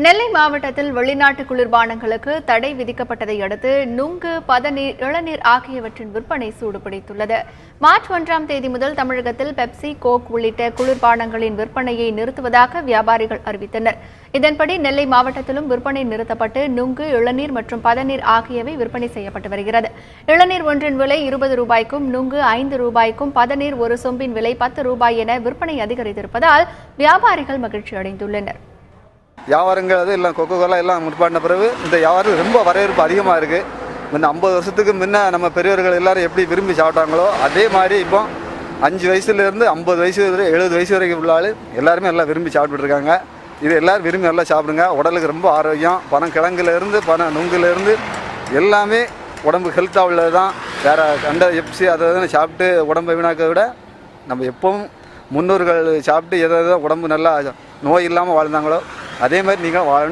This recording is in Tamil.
நெல்லை மாவட்டத்தில் வெளிநாட்டு குளிர்பானங்களுக்கு தடை விதிக்கப்பட்டதை அடுத்து நுங்கு, பதநீர், இளநீர் ஆகியவற்றின் விற்பனை சூடுபிடித்துள்ளது. மார்ச் 1ஆம் தேதி முதல் தமிழகத்தில் பெப்சி, கோக் உள்ளிட்ட குளிர்பானங்களின் விற்பனையை நிறுத்துவதாக வியாபாரிகள் அறிவித்தனர். இதன்படி நெல்லை மாவட்டத்திலும் விற்பனை நிறுத்தப்பட்டு நுங்கு, இளநீர் மற்றும் பதநீர் ஆகியவை விற்பனை செய்யப்பட்டு வருகிறது. இளநீர் ஒன்றின் விலை 20 ரூபாய்க்கும், நுங்கு 5 ரூபாய்க்கும், பதநீர் ஒரு சொம்பின் விலை 10 ரூபாய் என விற்பனை அதிகரித்திருப்பதால் வியாபாரிகள் மகிழ்ச்சி அடைந்துள்ளனர். வியாபாரங்கிறது எல்லாம் கொக்கோ கோலா எல்லாம் முற்பாடின பிறகு இந்த வியாபாரம் ரொம்ப வரவேற்பு அதிகமாக இருக்குது. முன்ன 50 வருஷத்துக்கு முன்ன நம்ம பெரியவர்கள் எல்லாரும் எப்படி விரும்பி சாப்பிட்டாங்களோ அதே மாதிரி இப்போ 5 வயசுலேருந்து 50 வயசு வரை 70 வயசு வரைக்கும் உள்ள ஆள் எல்லாருமே எல்லாம் விரும்பி சாப்பிட்டுட்டு இருக்காங்க. இது எல்லோரும் விரும்பி நல்லா சாப்பிடுங்க. உடலுக்கு ரொம்ப ஆரோக்கியம். பனங்கிழங்குலேருந்து நுங்குலேருந்து எல்லாமே உடம்பு ஹெல்த்தாக உள்ளது தான். வேறு கண்ட எப்சி அதை சாப்பிட்டு உடம்பை வீணாக்க விட நம்ம எப்பவும் முன்னோர்கள் சாப்பிட்டு எதை உடம்பு நல்லா நோய் இல்லாமல் வாழ்ந்தாங்களோ அதே மாதிரி நீங்கள் வாழணும்.